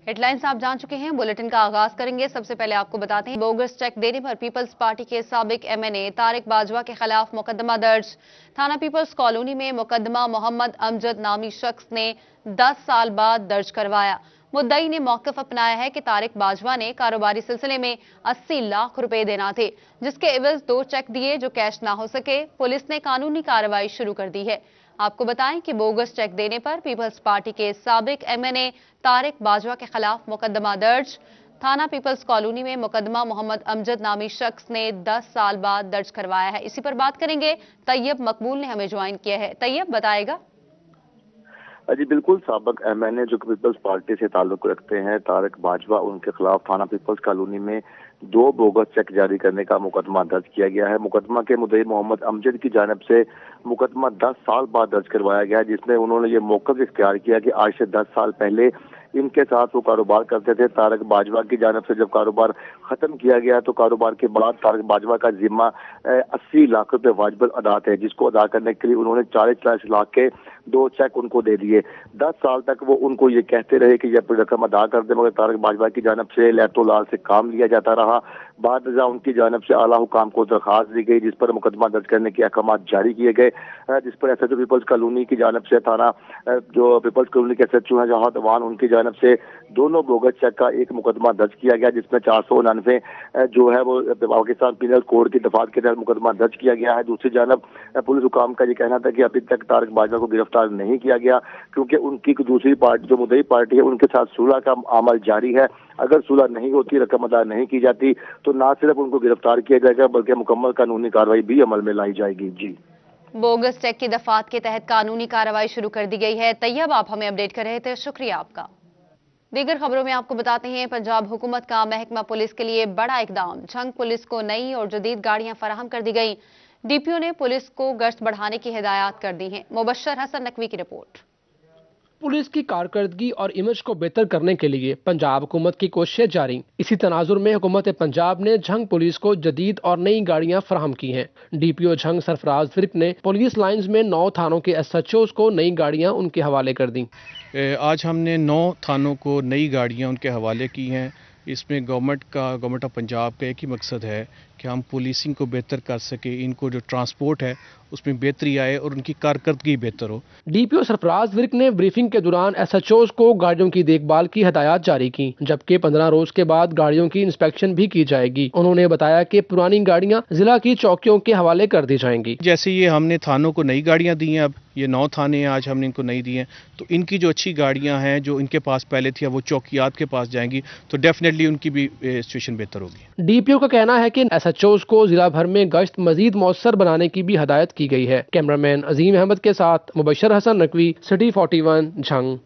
Head lines आप जान चुके हैं। बुलेटिन का आगाज करेंगे। सबसे पहले आपको बताते हैं, बोगस चेक देने पर पीपल्स पार्टी के साबिक एमएनए तारिक बाजवा के खिलाफ मुकदमा दर्ज। थाना पीपल्स कॉलोनी में मुकदमा मोहम्मद अमजद नामी शख्स ने 10 साल बाद दर्ज करवाया। मुद्दई ने मौकफ अपनाया है कि तारिक बाजवा ने कारोबारी सिलसिले में 80 लाख रुपए देना थे, जिसके एवज 2 चेक दिए जो कैश ना हो सके। पुलिस ने कानूनी कार्रवाई शुरू कर दी है। आपको बताएं कि बोगस चेक देने पर पीपल्स पार्टी के साबिक एमएनए तारिक बाजवा के खिलाफ मुकदमा दर्ज। थाना पीपल्स कॉलोनी में मुकदमा मोहम्मद अमजद नामी शख्स ने 10 साल बाद दर्ज करवाया है। इसी पर बात करेंगे। तैयब मकबूल ने हमें ज्वाइन किया है। तैयब बताएगा। जी बिल्कुल, साबिक एमएनए जो पीपल्स पार्टी से ताल्लुक रखते हैं तारिक बाजवा, उनके खिलाफ थाना पीपल्स कॉलोनी में 2 बोगस चेक जारी करने का मुकदमा दर्ज किया गया है। मुकदमा के मुद्दई मोहम्मद अमजद की जानिब से मुकदमा 10 साल बाद दर्ज करवाया गया है, जिसमें उन्होंने ये मौक़िफ़ इख्तियार किया कि आज से 10 साल पहले इनके साथ वो कारोबार करते थे। तारिक बाजवा की जानिब से जब कारोबार खत्म किया गया तो कारोबार के बाद तारिक बाजवा का जिम्मा 80 लाख रुपए वाजिबल अदा थे, जिसको अदा करने के लिए उन्होंने 40 लाख के 2 चेक उनको दे दिए। 10 साल तक वो उनको ये कहते रहे कि ये रकम अदा कर दे, मगर तारिक बाजवा की जानिब से लैतो लाल से काम लिया जाता रहा। बाद उनकी जानिब से आला हुकाम को दरखास्त दी गई, जिस पर मुकदमा दर्ज करने के अहकाम जारी किए गए, जिस पर एसएचओ पीपल्स कॉलोनी की जानिब से थाना जो पीपल्स कॉलोनी के एसएचओ हैं जहां अवान, उनकी जानिब से दोनों बोगस चेक का एक मुकदमा दर्ज किया गया, जिसमें 499 जो है वो पाकिस्तान पीनल कोड की दफात के तहत मुकदमा दर्ज किया गया है। दूसरी जानब पुलिस हुकाम का ये कहना था कि अभी तक तारिक बाजवा को गिरफ्तार नहीं किया गया, क्योंकि उनकी दूसरी पार्टी जो मुद्दई पार्टी है उनके साथ सुलह का अमल जारी है। अगर सुलह नहीं होती, रकम अदा नहीं की जाती, तो न सिर्फ उनको गिरफ्तार किया जाएगा बल्कि मुकम्मल कानूनी कार्रवाई भी अमल में लाई जाएगी। जी, बोगस चेक की दफात के तहत कानूनी कार्रवाई शुरू कर दी गई है। तैयब, आप हमें अपडेट कर रहे थे, शुक्रिया आपका। दीगर खबरों में आपको बताते हैं, पंजाब हुकूमत का महकमा पुलिस के लिए बड़ा इकदाम। झंग पुलिस को नई और जदीद गाड़ियां फराहम कर दी गई। डीपीओ ने पुलिस को गश्त बढ़ाने की हिदायत कर दी है। मुबश्शर हसन नकवी की रिपोर्ट। पुलिस की कारकर्दगी और इमेज को बेहतर करने के लिए पंजाब हुकूमत की कोशिशें जारी। इसी तनाजुर में हुकूमत पंजाब ने झंग पुलिस को जदीद और नई गाड़ियां फराहम की हैं। डीपीओ झंग सरफराज विर्क ने पुलिस लाइंस में 9 थानों के एसएचओज को नई गाड़ियां उनके हवाले कर दी। आज हमने 9 थानों को नई गाड़ियां उनके हवाले की हैं। इसमें गवर्नमेंट ऑफ पंजाब का एक ही मकसद है कि हम पुलिसिंग को बेहतर कर सके, इनको जो ट्रांसपोर्ट है उसमें बेहतरी आए और उनकी कारकर्दगी बेहतर हो। डीपीओ सरफराज विर्क ने ब्रीफिंग के दौरान एसएचओज को गाड़ियों की देखभाल की हिदायत जारी की, जबकि 15 रोज के बाद गाड़ियों की इंस्पेक्शन भी की जाएगी। उन्होंने बताया कि पुरानी गाड़ियां जिला की चौकियों के हवाले कर दी जाएंगी। जैसे ये हमने थानों को नई गाड़ियां दी हैं, अब ये 9 थाने हैं, आज हमने इनको नई दी हैं, तो इनकी जो अच्छी गाड़ियां हैं जो इनके पास पहले थी वो चौकियात के पास जाएंगी, तो डेफिनेटली उनकी भी सिचुएशन बेहतर होगी। डीपीओ का कहना है कि एसएचओज को जिला भर में गश्त मजीद मौसर बनाने की भी हिदायत की गई है। कैमरामैन अजीम अहमद के साथ मुबश्शर हसन नकवी, सिटी 41, झंग।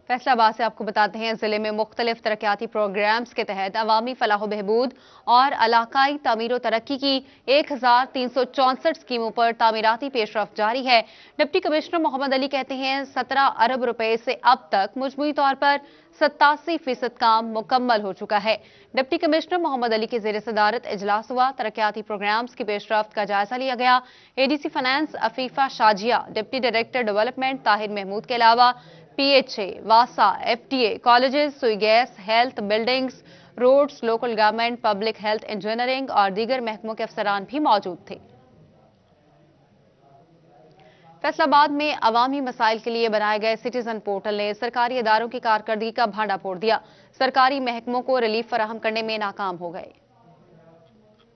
फैसलाबाद से आपको बताते हैं, जिले में मुख्तलिफ तरक्याती प्रोग्राम्स के तहत अवामी फलाह बहबूद और इलाकाई तामीर तरक्की की 1364 स्कीमों पर तामीराती पेशरफ्त जारी है। डिप्टी कमिश्नर मोहम्मद अली कहते हैं 17 अरब रुपए से अब तक मजमूई तौर पर 87% काम मुकम्मल हो चुका है। डिप्टी कमिश्नर मोहम्मद अली की ज़ेर सदारत इजलास हुआ। तरक्याती प्रोग्राम्स की पेशरफ्त का जायजा लिया गया। ADC finance Afifa Shazia, deputy director development Tahir Mahmood के अलावा पीएचए, वासा, FDA, colleges, Sui gas, health, buildings, roads, local government, public health, engineering और दीगर महकमों के अफसरान भी मौजूद थे। फैसलाबाद में अवामी मसाइल के लिए बनाए गए सिटीजन पोर्टल ने सरकारी इदारों की कारकर्दगी का भांडा फोड़ दिया। सरकारी महकमों को रिलीफ फराहम करने में नाकाम हो गए।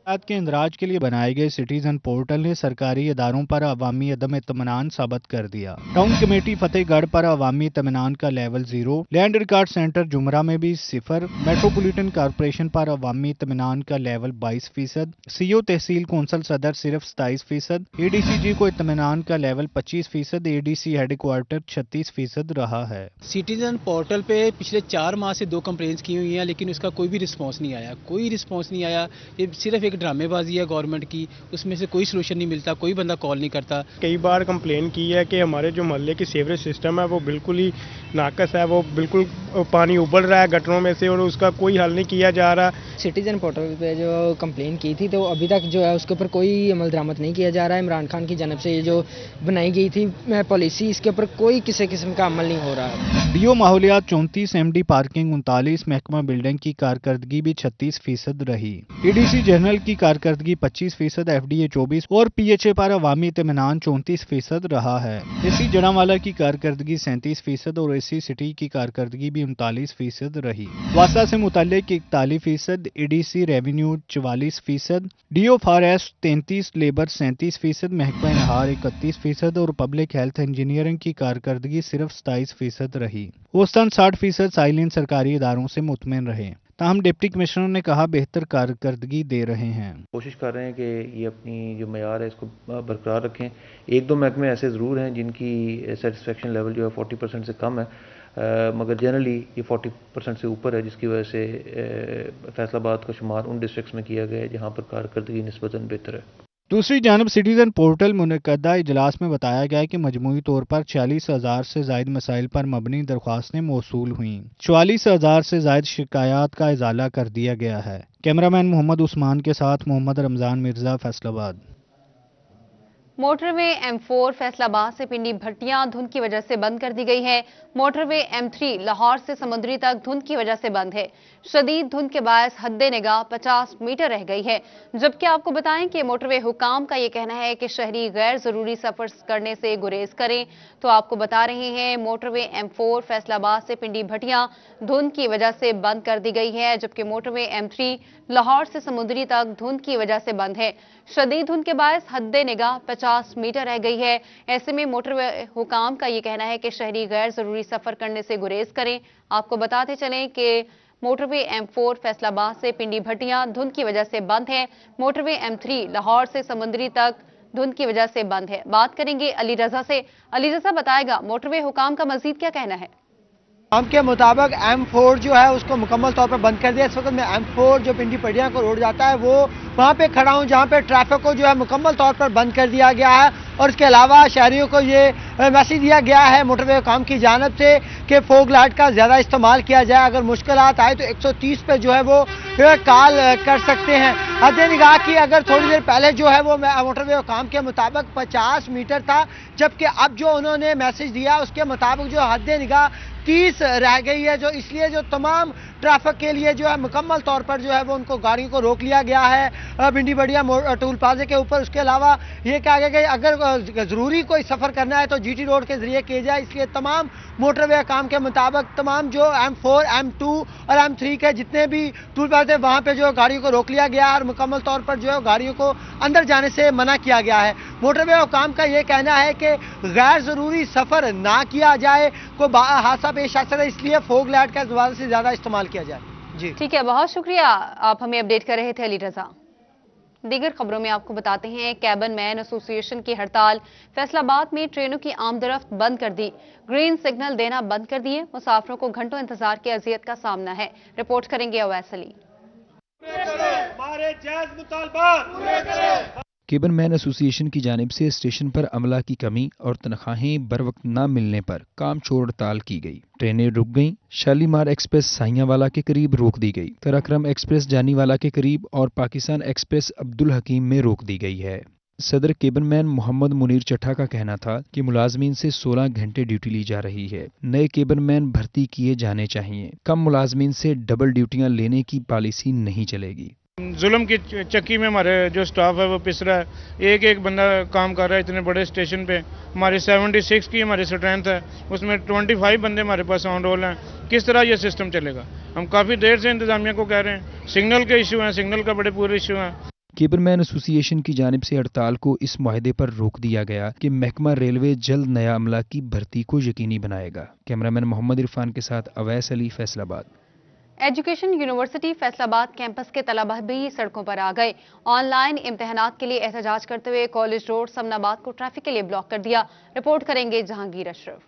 के इंदराज के लिए बनाए गए सिटीजन पोर्टल ने सरकारी इदारों पर अवामी अदम इत्मीनान साबित कर दिया। टाउन कमेटी फतेहगढ़ पर अवामी इत्मीनान का लेवल 0, लैंड रिकॉर्ड सेंटर जुमरा में भी 0, मेट्रोपॉलिटन कॉर्पोरेशन पर अवामी इत्मीनान का लेवल 22%, सीओ तहसील कौंसल सदर सिर्फ 27%, एडीसीजी को इत्मीनान का लेवल 25%, एडीसी हेडक्वार्टर 36% रहा है। सिटीजन पोर्टल पे पिछले 4 माह से 2 कंप्लेंट्स की हुई हैं, लेकिन उसका कोई भी रिस्पॉन्स नहीं आया। ये सिर्फ ایک ڈرامے بازی ہے گورنمنٹ کی, اس میں سے کوئی سلوشن نہیں ملتا, کوئی بندہ کال نہیں کرتا. کئی بار کمپلین کی ہے کہ ہمارے جو محلے کی سیوریج سسٹم ہے وہ بالکل ہی ناقص ہے, وہ بالکل پانی ابل رہا ہے گٹروں میں سے اور اس کا کوئی حل نہیں کیا جا رہا. سٹیزن پورٹل پہ جو کمپلین کی تھی تو ابھی تک جو ہے اس کے اوپر کوئی عمل درآمد نہیں کیا جا رہا ہے. عمران خان کی جانب سے یہ جو بنائی گئی تھی پالیسی, اس کے اوپر کوئی کسی قسم کا عمل نہیں ہو رہا ہے. ڈیو ماحولیات 34, ایم ڈی پارکنگ 39, محکمہ بلڈنگ کی کارکردگی بھی 36% رہی. ای ڈی سی جنرل کی کارکردگی 25%, ایف ڈی اے 24 اور پی ایچ اے پر عوامی اطمینان 34% رہا ہے. اے سی جڑاوالا کی کارکردگی 37% اور اے سی سٹی کی کارکردگی بھی 39% رہی. واسطہ سے متعلق 41%, E D C revenue 44%, D O forest 33, labour 37%, محکمہ انہار 31% اور پبلک ہیلتھ انجینئرنگ کی کارکردگی صرف 27% رہی. اوسطاً 60% سائلین سرکاری اداروں سے مطمئن رہے. تاہم ڈپٹی کمشنر نے کہا بہتر کارکردگی دے رہے ہیں. کوشش کر رہے ہیں کہ یہ اپنی جو معیار ہے اس کو برقرار رکھیں. ایک دو محکمے ایسے ضرور ہیں جن کی سیٹسفیکشن لیول جو ہے 40% سے کم ہے, مگر جنرلی یہ 40% سے اوپر ہے, جس کی وجہ سے فیصل آباد کا شمار ان ڈسٹرکٹس میں کیا گیا ہے جہاں پر کارکردگی نسبتاً بہتر ہے. دوسری جانب سٹیزن پورٹل منعقدہ اجلاس میں بتایا گیا کہ مجموعی طور پر 46,000 سے زائد مسائل پر مبنی درخواستیں موصول ہوئیں. 44,000 سے زائد شکایات کا ازالہ کر دیا گیا ہے. کیمرامین محمد عثمان کے ساتھ محمد رمضان مرزا, فیصل آباد. موٹر وے M4 فیصل آباد سے پنڈی بھٹیاں دھند کی وجہ سے بند کر دی گئی ہے. موٹر وے M3 لاہور سے سمندری تک دھند کی وجہ سے بند ہے. شدید دھند کے باعث حد نگاہ 50 میٹر رہ گئی ہے. جبکہ آپ کو بتائیں کہ موٹر وے حکام کا یہ کہنا ہے کہ شہری غیر ضروری سفر کرنے سے گریز کریں. تو آپ کو بتا رہے ہیں موٹر وے M4 فیصل آباد سے پنڈی بھٹیاں دھند کی وجہ سے بند کر دی گئی ہے, جبکہ موٹر وے M3 لاہور سے سمندری تک دھند کی وجہ سے بند ہے. شدید دھند کے باعث حد نگاہ 50 میٹر رہ گئی ہے. ایسے میں موٹر وے حکام کا یہ کہنا ہے کہ شہری غیر ضروری سفر کرنے سے گریز کریں. آپ کو بتاتے چلیں کہ موٹر وے M4 فیصل آباد سے پنڈی بھٹیاں دھند کی وجہ سے بند ہے. موٹر وے M3 لاہور سے سمندری تک دھند کی وجہ سے بند ہے. بات کریں گے علی رضا سے. علی رضا, بتائے گا موٹر وے حکام کا مزید کیا کہنا ہے؟ حکام کے مطابق M4 جو ہے اس کو مکمل طور پر بند کر دیا. اس وقت میں M4 جو پنڈی بھٹیاں کو روڈ جاتا ہے وہ وہاں پہ کھڑا ہوں جہاں پہ ٹریفک کو جو ہے مکمل طور پر بند کر دیا گیا ہے. اور اس کے علاوہ شہریوں کو یہ میسیج دیا گیا ہے موٹر وے حکام کی جانب سے کہ فوگ لائٹ کا زیادہ استعمال کیا جائے. اگر مشکلات آئے تو 130 پہ جو ہے وہ کال کر سکتے ہیں. حد نگاہ کی اگر تھوڑی دیر پہلے جو ہے وہ موٹر وے حکام کے مطابق 50 میٹر تھا, جبکہ اب جو انہوں نے میسیج دیا اس کے مطابق جو حد نگاہ 30 رہ گئی ہے, جو اس لیے جو تمام ٹریفک کے لیے جو ہے مکمل طور پر جو ہے وہ ان کو گاڑیوں کو روک لیا گیا ہے پنڈی بھٹیاں ٹول پلازے کے اوپر. اس کے علاوہ یہ کہا گیا کہ اگر ضروری کوئی سفر کرنا ہے تو جی ٹی روڈ کے ذریعے کیا جائے. اس لیے تمام موٹر وے حکام کے مطابق تمام جو M4, M2 اور M3 کے جتنے بھی ٹول پلازے وہاں پہ جو گاڑیوں کو روک لیا گیا ہے اور مکمل طور پر جو ہے گاڑیوں کو اندر جانے سے منع کیا گیا ہے. موٹر وے حکام کا یہ کہنا ہے کہ غیر ضروری سفر نہ کیا جائے, کوئی حادثہ پیش آ سکتا ہے, اس لیے فوگ لائٹ کا زیادہ سے زیادہ استعمال کیا جائے. جی ٹھیک ہے, بہت شکریہ, آپ ہمیں اپڈیٹ کر رہے تھے علی رضا. دیگر خبروں میں آپ کو بتاتے ہیں کیبن مین ایسوسی ایشن کی ہڑتال. فیصل آباد میں ٹرینوں کی آمد و رفت بند کر دی, گرین سگنل دینا بند کر دیے. مسافروں کو گھنٹوں انتظار کی اذیت کا سامنا ہے. رپورٹ کریں گے اویس علی. کیبن مین ایسوسی ایشن کی جانب سے اسٹیشن پر عملہ کی کمی اور تنخواہیں بر وقت نہ ملنے پر کام چھوڑ ہڑتال کی گئی. ٹرینیں رک گئیں. شالیمار ایکسپریس سائیاں والا کے قریب روک دی گئی. تراکرم ایکسپریس جانی والا کے قریب اور پاکستان ایکسپریس عبدالحکیم میں روک دی گئی ہے. صدر کیبن مین محمد منیر چٹھا کا کہنا تھا کہ ملازمین سے 16 گھنٹے ڈیوٹی لی جا رہی ہے. نئے کیبن مین بھرتی کیے جانے چاہیے. کم ملازمین سے ڈبل ڈیوٹیاں لینے کی پالیسی نہیں چلے گی. ظلم کی چکی میں ہمارے جو سٹاف ہے وہ پس رہا ہے. ایک بندہ کام کر رہا ہے اتنے بڑے اسٹیشن پہ. ہماری 76 کی ہماری اسٹرینتھ ہے, اس میں 25 بندے ہمارے پاس آن رول ہیں. کس طرح یہ سسٹم چلے گا؟ ہم کافی دیر سے انتظامیہ کو کہہ رہے ہیں. سگنل کے ایشو ہیں, سگنل کا بڑے پورے ایشو ہیں. کیبن مین ایسوسی ایشن کی جانب سے ہڑتال کو اس معاہدے پر روک دیا گیا کہ محکمہ ریلوے جلد نیا عملہ کی بھرتی کو یقینی بنائے گا. کیمرامین محمد عرفان کے ساتھ اویس علی, فیصل آباد. ایجوکیشن یونیورسٹی فیصل آباد کیمپس کے طلبہ بھی سڑکوں پر آ گئے. آن لائن امتحانات کے لیے احتجاج کرتے ہوئے کالج روڈ سمن آباد کو ٹریفک کے لیے بلاک کر دیا. رپورٹ کریں گے جہانگیر اشرف.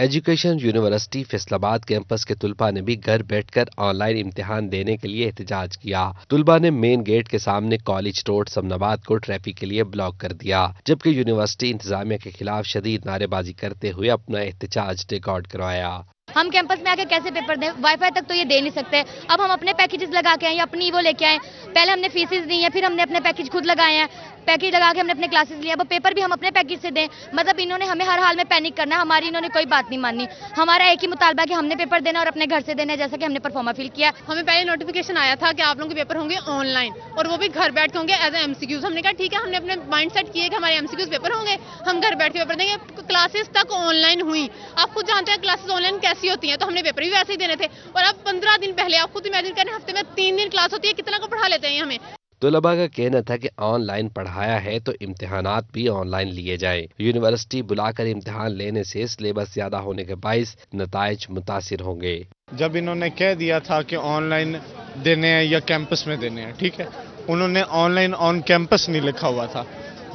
एजुकेशन यूनिवर्सिटी फैसलाबाद कैंपस के तुलबा ने भी घर बैठकर ऑनलाइन इम्तिहान देने के लिए एहतजाज किया। तुलबा ने मेन गेट के सामने कॉलेज रोड समनाबाद को ट्रैफिक के लिए ब्लॉक कर दिया, जबकि यूनिवर्सिटी इंतजामिया के खिलाफ शदीद नारेबाजी करते हुए अपना एहतजाज रिकॉर्ड करवाया। हम कैंपस में आके कैसे पेपर दें, वाईफाई तक तो ये दे नहीं सकते। अब हम अपने पैकेजेस लगा के आए या अपनी वो लेके आए। पहले हमने फीसेस दी हैं, फिर हमने अपने पैकेज खुद लगाए हैं, पैकेज लगा के हमने अपने क्लासेस लिए। अब पेपर भी हम अपने पैकेज से दें, मतलब इन्होंने हमें हर हाल में पैनिक करना है। हमारी इन्होंने कोई बात नहीं माननी। हमारा एक ही मुतालबा कि हमने पेपर देना और अपने घर से देना, जैसा कि हमने परफॉर्मा फिल किया। हमें पहले नोटिफिकेशन आया था कि आप लोगों के पेपर होंगे ऑनलाइन और वो भी घर बैठ के होंगे एज एमसीक्यूज। हमने कहा ठीक है, हमने अपने माइंड सेट किए कि हमारे एमसीक्यूज पेपर होंगे, हम घर बैठ के पेपर देंगे। क्लासेस तक ऑनलाइन हुई। आप खुद जानते हैं क्लासेस ऑनलाइन कैसी होती हैं, तो हमने पेपर भी वैसे ही देने थे। और अब 15 दिन पहले आप खुद इमेजिन करें, हफ्ते में 3 दिन क्लास होती है, कितना का पढ़ा लेते हैं हमें। तुलबा का कहना था कि ऑनलाइन पढ़ाया है तो इम्तिहानात भी ऑनलाइन लिए जाएं। यूनिवर्सिटी बुलाकर इम्तिहान लेने से सिलेबस ज्यादा होने के बाइस नताइज मुतासिर होंगे। जब इन्होंने कह दिया था कि ऑनलाइन देने हैं या कैंपस में देने हैं, ठीक है, उन्होंने ऑनलाइन ऑन कैंपस नहीं लिखा हुआ था।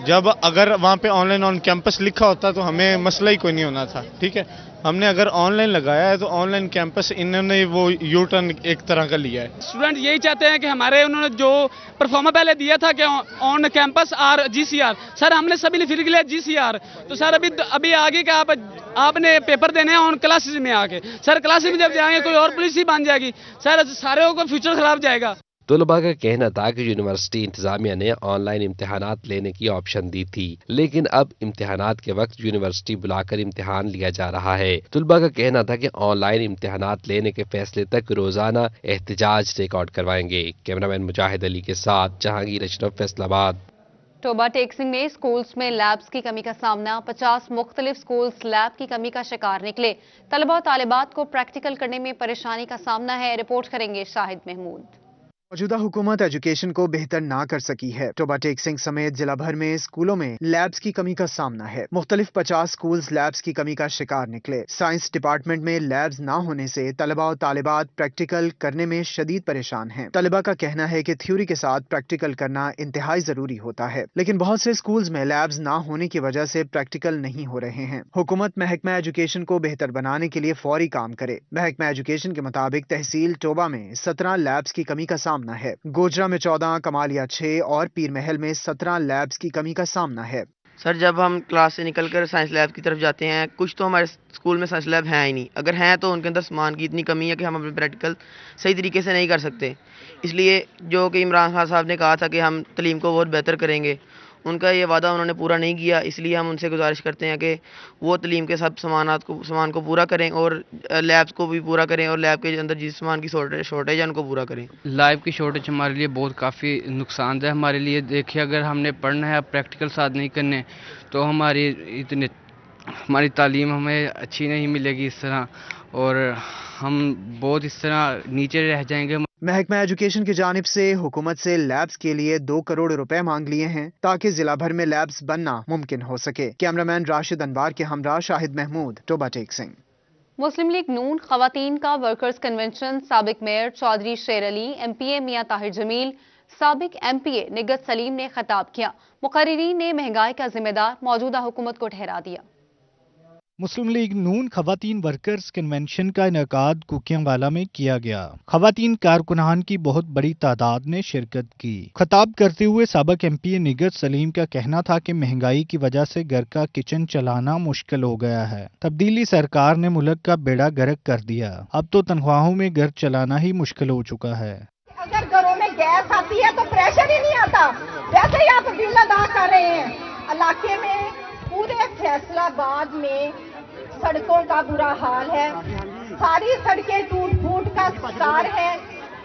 जब अगर वहाँ पे ऑनलाइन ऑन कैंपस लिखा होता तो हमें मसला ही कोई नहीं होना था, ठीक है। हमने अगर ऑनलाइन लगाया है तो ऑनलाइन कैंपस इन्होंने वो यू टर्न एक तरह का लिया है। स्टूडेंट यही चाहते हैं कि हमारे उन्होंने जो परफॉर्मा पहले दिया था कि ऑन कैंपस और जीसीआर, सर हमने सभी फिर लिया जीसीआर। तो सर अभी आगे का आपने पेपर देने हैं ऑन क्लासेस में आके। सर क्लासेस में जब जाएंगे कोई और पॉलिसी बन जाएगी, सर सारे को फ्यूचर खराब जाएगा। तुलबा का कहना था कि यूनिवर्सिटी इंतजामिया ने ऑनलाइन इम्तिहानात लेने की ऑप्शन दी थी, लेकिन अब इम्तिहानात के वक्त यूनिवर्सिटी बुलाकर इम्तिहान लिया जा रहा है। तुलबा का कहना था कि ऑनलाइन इम्तिहानात लेने के फैसले तक रोजाना एहतजाज रिकॉर्ड करवाएंगे। कैमरामैन मुजाहिद अली के साथ जहांगीर अशरफ, फैसलाबाद। टोबा टेक्सिंग में स्कूल्स में लैब्स की कमी का सामना। 50 मुख्तलिफ स्कूल्स लैब की कमी का शिकार निकले। तलबा और तालिबात को प्रैक्टिकल करने में परेशानी का सामना है। रिपोर्ट करेंगे शाहिद महमूद। मौजूदा हुकूमत एजुकेशन को बेहतर ना कर सकी है। टोबा टेक्सिंग समेत जिला भर में स्कूलों में लैब्स की कमी का सामना है। मुख्तलिफ 50 स्कूल्स लैब्स की कमी का शिकार निकले। साइंस डिपार्टमेंट में लैब्स ना होने से तलबा और तालिबात प्रैक्टिकल करने में शदीद परेशान हैं। तलबा का कहना है कि थ्योरी के साथ प्रैक्टिकल करना इंतहाई जरूरी होता है, लेकिन बहुत से स्कूल्स में लैब्स ना होने की वजह से प्रैक्टिकल नहीं हो रहे हैं। हुकूमत महकमा एजुकेशन को बेहतर बनाने के लिए फौरी काम करे। महकमा एजुकेशन के मुताबिक तहसील टोबा में 17 लैब्स की कमी का सामना है। गोजरा में 14, कमालिया 6 और पीर महल में 17 लैब्स की कमी का सामना है। सर जब हम क्लास से निकलकर साइंस लैब की तरफ जाते हैं, कुछ तो हमारे स्कूल में साइंस लैब हैं ही नहीं। अगर हैं तो उनके अंदर सामान की इतनी कमी है कि हम अपने प्रैक्टिकल सही तरीके से नहीं कर सकते। इसलिए जो कि इमरान खान साहब ने कहा था कि हम तालीम को बहुत बेहतर करेंगे, उनका ये वादा उन्होंने पूरा नहीं किया। इसलिए हम उनसे गुजारिश करते हैं कि वो तालीम के सब सामान को पूरा करें और लैब्स को भी पूरा करें और लैब के अंदर जिस सामान की शॉर्टेज है उनको पूरा करें। लैब की शॉर्टेज हमारे लिए बहुत काफ़ी नुकसानदेह हमारे लिए। देखिए अगर हमने पढ़ना है, प्रैक्टिकल साथ नहीं करने, तो हमारी तालीम हमें अच्छी नहीं मिलेगी इस तरह, और हम बहुत इस तरह नीचे रह जाएंगे। महकमा एजुकेशन की जानिब से हुकूमत से लैब्स के लिए 2 करोड़ रुपए मांग लिए हैं ताकि जिला भर में लैब्स बनना मुमकिन हो सके। कैमरामैन राशिद अनवार के हमरा शाहिद महमूद, टोबा टेक्सिंग। मुस्लिम लीग नून खवातीन का वर्कर्स कन्वेंशन साबिक मेयर चौधरी शेर अली, MPA मियां ताहिर जमील, साबिक MPA निगत सलीम ने खिताब किया। मुकर्रिरीन ने महंगाई का जिम्मेदार मौजूदा हुकूमत को ठहरा दिया। मुस्लिम लीग नून खवातीन वर्कर्स कन्वेंशन का इनेकाद कुकियांवाला में किया गया। खवातीन कारकुनान की बहुत बड़ी तादाद ने शिरकत की। खिताब करते हुए साबिक MPA निगत सलीम का कहना था कि महंगाई की वजह से घर का किचन चलाना मुश्किल हो गया है। तब्दीली सरकार ने मुल्क का बेड़ा गर्क कर दिया। अब तो तनख्वाहों में घर चलाना ही मुश्किल हो चुका है। अगर घरों में गैस आती है तो प्रेशर ही नहीं आता, वैसे ही आप बिल अदा कर रहे हैं। इलाके में पूरे फैसलाबाद में सड़कों का बुरा हाल है, सारी सड़कें टूट फूट का शिकार है।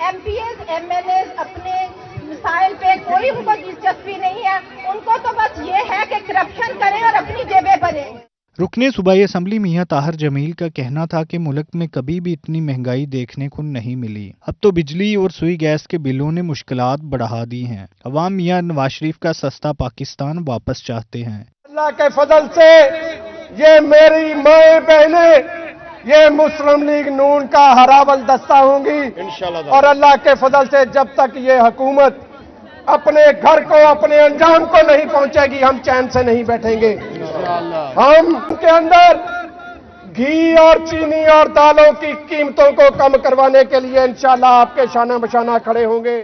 MPAs MLAs अपने मिसाइल पे कोई उनको दिलचस्पी नहीं है, उनको तो बस ये है कि करप्शन करें और अपनी जेबें भरें। रुकने सूबाई असम्बली मियां ताहिर जमील का कहना था कि मुल्क में कभी भी इतनी महंगाई देखने को नहीं मिली। अब तो बिजली और सुई गैस के बिलों ने मुश्किलात बढ़ा दी हैं। अवाम मियां नवाज शरीफ का सस्ता पाकिस्तान वापस चाहते हैं। अल्लाह के फजल से ये मेरी माएं बहनें, ये मुस्लिम लीग नून का हरावल दस्ता होंगी इंशाल्लाह। और अल्लाह के फजल से जब तक ये हुकूमत अपने घर को, अपने अंजाम को नहीं पहुंचेगी, हम चैन से नहीं बैठेंगे। हम के अंदर घी और चीनी और दालों की कीमतों को कम करवाने के लिए इंशाल्लाह आपके शाना बशाना खड़े होंगे।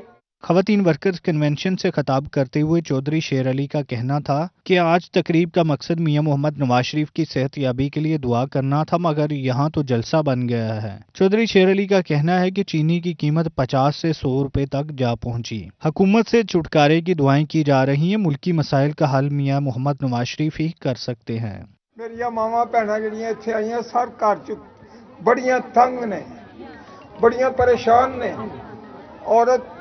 खवातीन वर्कर्स कन्वेंशन से खिताब करते हुए चौधरी शेर अली का कहना था कि आज तकरीब का मकसद मियां मोहम्मद नवाज शरीफ की सेहतयाबी के लिए दुआ करना था, मगर यहाँ तो जलसा बन गया है। चौधरी शेर अली का कहना है कि चीनी की कीमत 50 से 100 रुपए तक जा पहुंची। हुकूमत से छुटकारे की दुआएं की जा रही हैं। मुल्की मसाइल का हल मियां मोहम्मद नवाज शरीफ ही कर सकते हैं। मेरिया मावा भैनां जिहड़ियां इत्थे आईयां सब घर च बड़ियां तंग ने, बड़ियां परेशान ने। औरत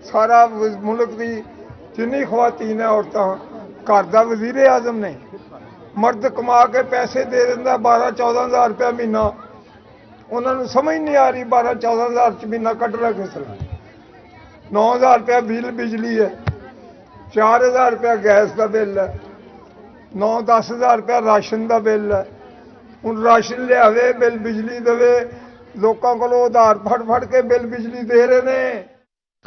सारा मुल्क की जिन्नी खवातीन है औरतां घर का वजीर आजम ने, मर्द कमा के पैसे दे दिंदा 12-14 हज़ार रुपया महीना, उन्होंने समझ नहीं आ रही 12-14 हज़ार महीना कटना किस तरह। 9 हज़ार रुपया बिल बिजली है, 4 हज़ार रुपया गैस का बिल है, 9-10 हज़ार रुपया राशन का बिल है। हुण राशन लियावे बिल बिजली देवे, लोगों को उधार फड़ के बिल बिजली दे रहे हैं।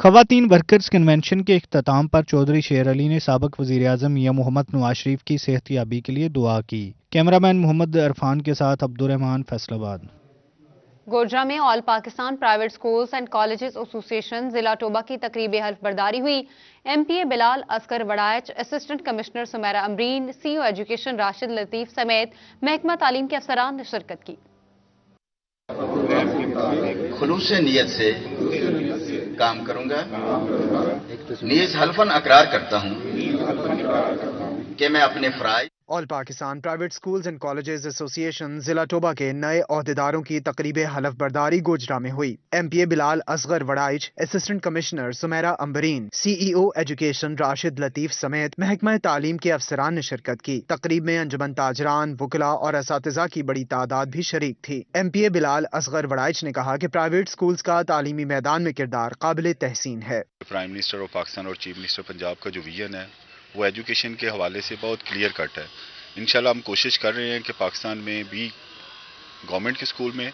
खवातीन वर्कर्स कन्वेंशन के इख्तिताम पर चौधरी शेर अली ने साबिक वज़ीर आज़म मियां मोहम्मद नवाज शरीफ की सेहतयाबी के लिए दुआ की। कैमरामैन मोहम्मद इरफान के साथ अब्दुर्रहमान, फैसलाबाद। गोजरा में all Pakistan private schools and colleges association जिला टोबा की तकरीब हल्फ बर्दारी हुई। MPA Bilal Asghar Waraich, assistant commissioner Sumaira Amreen, CEO education Rashid Latif समेत महकमा तालीम के अफसरान ने शिरकत की। खुलूस नियत से काम करूंगा। नीज हल्फन अकरार करता हूं कि मैं अपने फराइज। All Pakistan private schools and colleges association जिला टोबा के नए ओहदेदारों की तकरीब हलफ बर्दारी गोजरा में हुई। MPA Bilal Asghar Waraich, assistant commissioner Sumaira Ambreen, CEO education Rashid Latif समेत महकमा तालीम के अफसरान ने शिरकत की। तकरीब में अंजुमन ताजरान, वकला और असातिज़ा की बड़ी तादाद भी शरीक थी। MPA बिलाल असगर वड़ाइच ने कहा कि प्राइवेट स्कूल्स का तालीमी मैदान में किरदार काबिल तहसीन है। प्राइम मिनिस्टर ऑफ पाकिस्तान और चीफ मिनिस्टर पंजाब का जो विजन है वो एजुकेशन के हवाले से बहुत क्लियर कट है। इंशाल्लाह हम कोशिश कर रहे हैं कि पाकिस्तान में भी गवर्नमेंट के स्कूल में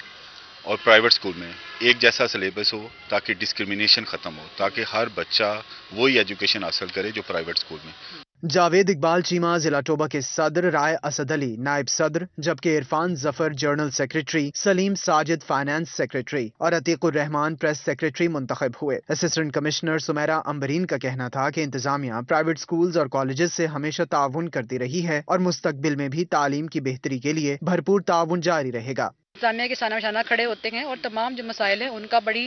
और प्राइवेट स्कूल में एक जैसा सिलेबस हो, ताकि डिस्क्रिमिनेशन ख़त्म हो, ताकि हर बच्चा वही एजुकेशन हासिल करे जो प्राइवेट स्कूल में। जावेद इकबाल चीमा जिला टोबा के सदर, राय असद अली नायब सदर, जबकि Irfan Zafar general secretary, Salim Sajid finance secretary और अतीकुर रहमान प्रेस सेक्रेटरी मुंतखब हुए। असिस्टेंट कमिश्नर सुमेरा अम्बरीन का कहना था कि इंतजामिया प्राइवेट स्कूल्स और कॉलेजेस से हमेशा ताउन करती रही है और मुस्तकबिल में भी तालीम की बेहतरी के लिए भरपूर ताउन जारी रहेगा। इंतजामिया के साना बशाना खड़े होते हैं और तमाम जो मसाइल हैं उनका बड़ी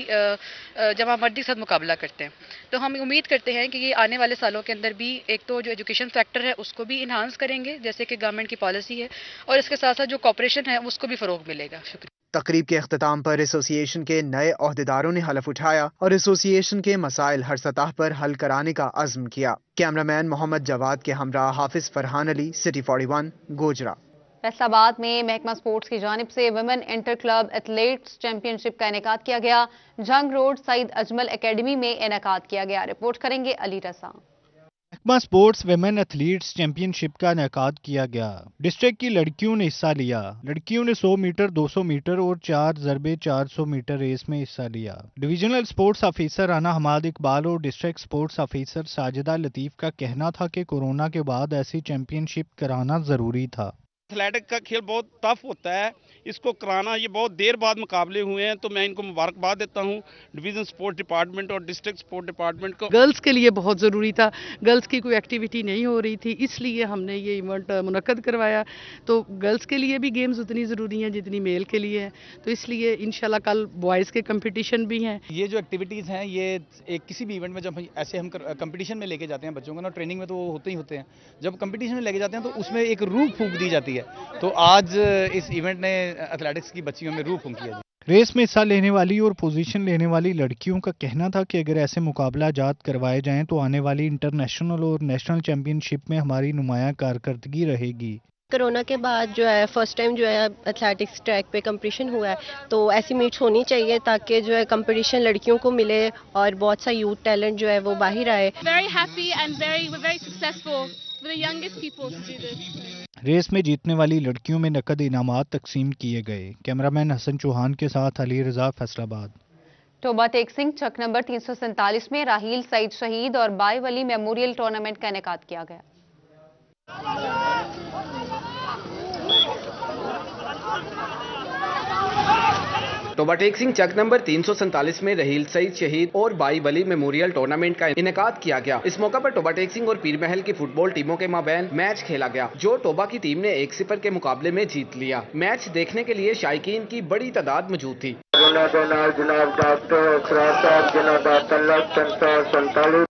जमामर्दी के साथ मुकाबला करते हैं। तो हम उम्मीद करते हैं कि ये आने वाले सालों के अंदर भी एक तो जो एजुकेशन फैक्टर है उसको भी इन्हांस करेंगे, जैसे कि गवर्नमेंट की पॉलिसी है, और इसके साथ साथ जो कॉपरेशन है उसको भी फ़रोग मिलेगा। शुक्रिया। तकरीब के अख्तिताम पर एसोसिएशन के नए ओहदेदारों ने हलफ उठाया और एसोसिएशन के मसाइल हर सतह पर हल कराने का अज़्म किया। कैमरामैन मोहम्मद जवाद के हमरा हाफिज फरहान अली, सिटी 41, गोजरा। फैसलाबाद में महकमा स्पोर्ट्स की जानिब से women inter club athletes championship का इनेकाद किया गया। जंग रोड सईद अजमल एकेडमी में इनेकाद किया गया। रिपोर्ट करेंगे अली रसा। महकमा स्पोर्ट्स वुमेन एथलीट्स चैंपियनशिप का इनेकाद किया गया। डिस्ट्रिक्ट की लड़कियों ने हिस्सा लिया। लड़कियों ने 100 मीटर, 200 मीटर और 4x400 मीटर रेस में हिस्सा लिया। Divisional sports officer Rana Hammad Iqbal और district sports officer Sajida Latif का कहना था कि कोरोना के बाद ऐसी चैंपियनशिप कराना जरूरी था। एथलेटिक का खेल बहुत टफ होता है, इसको कराना, ये बहुत देर बाद मुकाबले हुए हैं, तो मैं इनको मुबारकबाद देता हूँ डिवीजन स्पोर्ट्स डिपार्टमेंट और डिस्ट्रिक्ट स्पोर्ट्स डिपार्टमेंट को। गर्ल्स के लिए बहुत ज़रूरी था, गर्ल्स की कोई एक्टिविटी नहीं हो रही थी, इसलिए हमने ये इवेंट मुनक्कद करवाया। तो गर्ल्स के लिए भी गेम्स उतनी ज़रूरी हैं जितनी मेल के लिए हैं, तो इसलिए इंशाल्लाह कल बॉयज़ के कंपटीशन भी हैं। ये जो एक्टिविटीज़ हैं ये एक किसी भी इवेंट में जब ऐसे हम कंपटीशन में लेके जाते हैं बच्चों को ना, ट्रेनिंग में तो वो होते ही होते हैं, जब कंपटीशन में लेके जाते हैं तो उसमें एक रूह फूंक दी जाती है। तो आज इस इवेंट ने एथलेटिक्स की बच्चियों में रूह फूंकी है। रेस में हिस्सा लेने वाली और पोजीशन लेने वाली लड़कियों का कहना था कि अगर ऐसे मुकाबला जात करवाए जाएं तो आने वाली इंटरनेशनल और नेशनल चैंपियनशिप में हमारी नुमाया कारकर्दगी रहेगी। कोरोना के बाद जो है फर्स्ट टाइम जो है एथलेटिक्स ट्रैक पे कंपटीशन हुआ है, तो ऐसी मीट्स होनी चाहिए ताकि जो है कंपटीशन लड़कियों को मिले और बहुत सा यूथ टैलेंट जो है वो बाहर आए। Very happy and very successful for the youngest people to do this. Race में जीतने वाली लड़कियों में नकद इनामात तकसीम किए गए। कैमरामैन हसन चौहान के साथ अली रजा, फैसलाबाद। टोबा टेक्सिंग चक नंबर 347 में राहील सईद शहीद और बाई वली मेमोरियल टूर्नामेंट का इनेकाद किया गया। टोबा टेक सिंह चक नंबर 347 में रहील सईद शहीद और बाई बली मेमोरियल टूर्नामेंट का इनेकाद किया गया। इस मौका पर टोबा टेक सिंह और पीर महल की फुटबॉल टीमों के माबैन मैच खेला गया, जो टोबा की टीम ने 1-0 के मुकाबले में जीत लिया। मैच देखने के लिए शायकीन की बड़ी तादाद मौजूद थी।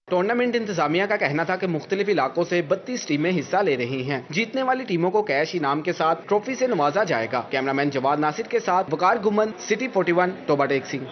टूर्नामेंट इंतजामिया का कहना था कि मुख्तलिफ इलाकों से 32 टीमें हिस्सा ले रही हैं। जीतने वाली टीमों को कैश इनाम के साथ ट्रॉफी से नवाजा जाएगा। कैमरामैन जवाद नासिर के साथ वकार गुमन, सिटी 41, टोबा टेक सिंह।